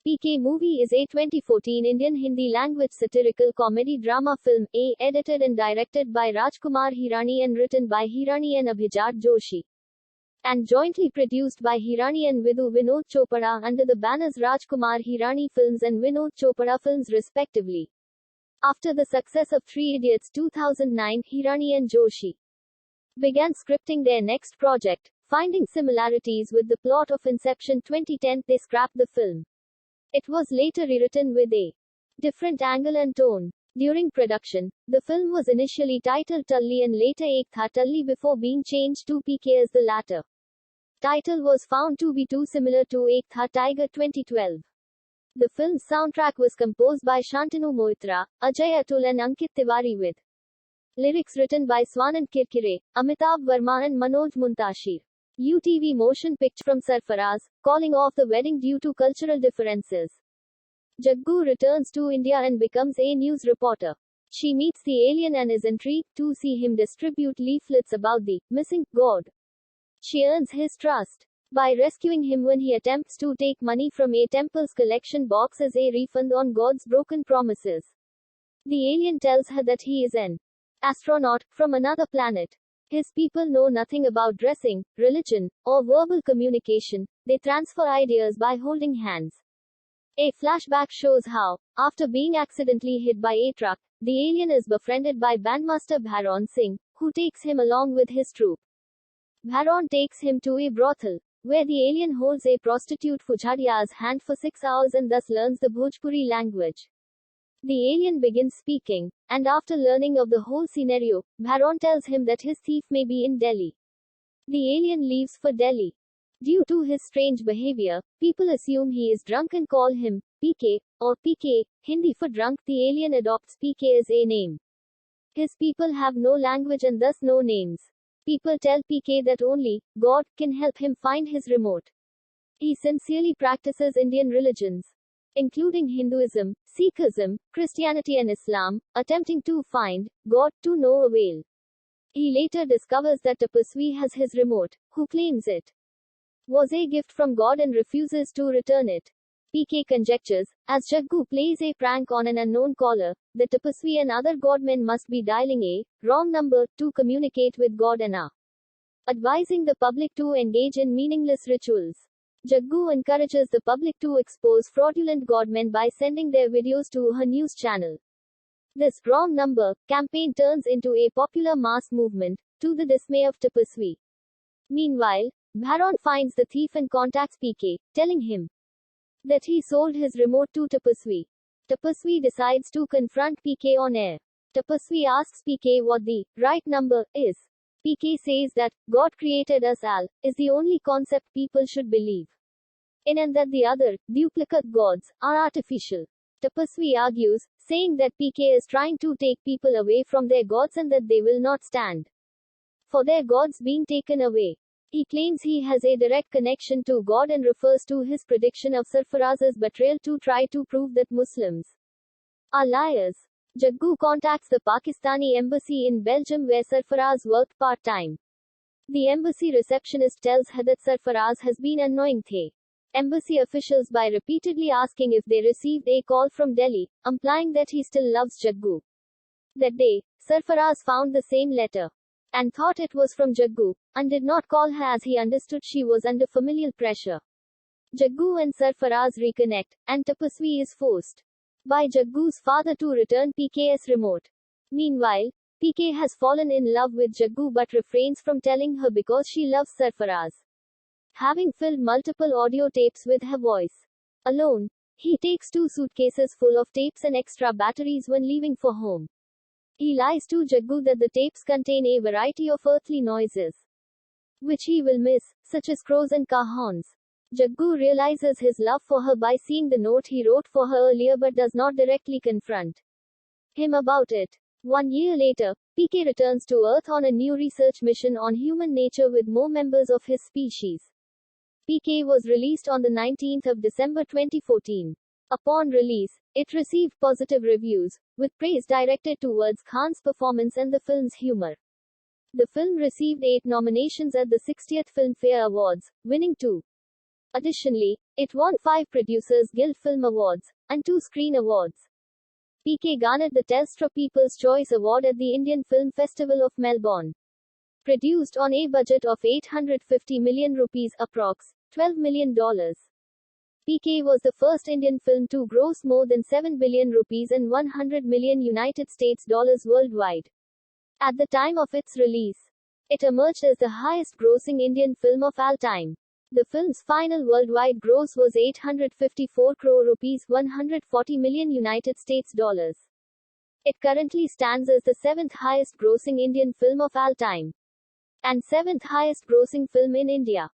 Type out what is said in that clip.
PK movie is a 2014 Indian Hindi language satirical comedy drama film, edited and directed by Rajkumar Hirani and written by Hirani and Abhijat Joshi, and jointly produced by Hirani and Vidhu Vinod Chopra under the banners Rajkumar Hirani Films and Vinod Chopra Films respectively. After the success of Three Idiots 2009, Hirani and Joshi began scripting their next project. Finding similarities with the plot of Inception 2010, they scrapped the film. It was later rewritten with a different angle and tone. During production, the film was initially titled Tulli and later Ek Tha Tulli before being changed to PK as the latter title was found to be too similar to Ek Tha Tiger 2012. The film's soundtrack was composed by Shantanu Moitra, Ajay Atul and Ankit Tiwari with lyrics written by Swanand Kirkire, Amitabh Verma and Manoj Muntashir. UTV motion picture from Sarfaraz, calling off the wedding due to cultural differences. Jaggu returns to India and becomes a news reporter. She meets the alien and is intrigued to see him distribute leaflets about the missing god. She earns his trust by rescuing him when he attempts to take money from a temple's collection box as a refund on God's broken promises. The alien tells her that he is an astronaut from another planet. His people know nothing about dressing, religion, or verbal communication. They transfer ideas by holding hands. A flashback shows how, after being accidentally hit by a truck, the alien is befriended by bandmaster Bharon Singh, who takes him along with his troupe. Bharon takes him to a brothel, where the alien holds a prostitute Fujhadia's hand for 6 hours and thus learns the Bhojpuri language. The alien begins speaking, and after learning of the whole scenario, Bharon tells him that his thief may be in Delhi. The alien leaves for Delhi. Due to his strange behavior, people assume he is drunk and call him PK, or PK, Hindi for drunk. The alien adopts PK as a name. His people have no language and thus no names. People tell PK that only God can help him find his remote. He sincerely practices Indian religions, including Hinduism, Sikhism, Christianity and Islam, attempting to find God to no avail. He later discovers that Tapasvi has his remote, who claims it was a gift from God and refuses to return it. PK conjectures, as Jaggu plays a prank on an unknown caller, that Tapasvi and other godmen must be dialing a wrong number to communicate with God and are advising the public to engage in meaningless rituals. Jaggu encourages the public to expose fraudulent godmen by sending their videos to her news channel. This wrong number campaign turns into a popular mass movement, to the dismay of Tapasvi. Meanwhile, Bharon finds the thief and contacts PK, telling him that he sold his remote to Tapasvi. Tapasvi decides to confront PK on air. Tapasvi asks PK what the right number is. PK says that God created us all is the only concept people should believe in and that the other duplicate gods are artificial. Tapasvi argues, saying that PK is trying to take people away from their gods and that they will not stand for their gods being taken away. He claims he has a direct connection to God and refers to his prediction of Sarfaraz's betrayal to try to prove that Muslims are liars. Jaggu contacts the Pakistani embassy in Belgium where Sarfaraz worked part-time. The embassy receptionist tells her that Sarfaraz has been annoying the embassy officials by repeatedly asking if they received a call from Delhi, implying that he still loves Jaggu. That day, Sarfaraz found the same letter and thought it was from Jaggu, and did not call her as he understood she was under familial pressure. Jaggu and Sarfaraz reconnect, and Tapasvi is forced by Jaggu's father to return PK's remote. Meanwhile, PK has fallen in love with Jaggu but refrains from telling her because she loves Sarfaraz. Having filled multiple audio tapes with her voice alone, he takes 2 suitcases full of tapes and extra batteries when leaving for home. He lies to Jaggu that the tapes contain a variety of earthly noises, which he will miss, such as crows and car horns. Jaggu realizes his love for her by seeing the note he wrote for her earlier but does not directly confront him about it. 1 year later, PK returns to Earth on a new research mission on human nature with more members of his species. PK was released on the 19th of December 2014. Upon release, it received positive reviews, with praise directed towards Khan's performance and the film's humor. The film received 8 nominations at the 60th Filmfare Awards, winning 2. Additionally, It won 5 Producers Guild Film Awards and 2 Screen Awards. PK garnered the Telstra People's Choice Award at the Indian Film Festival of Melbourne. Produced on a budget of 850 million rupees approx. $12 million. PK was the first Indian film to gross more than 7 billion rupees and 100 million United States dollars worldwide. At the time of its release, it emerged as the highest-grossing Indian film of all time. The film's final worldwide gross was 854 crore rupees, 140 million United States dollars. It currently stands as the 7th highest-grossing Indian film of all time and 7th highest-grossing film in India.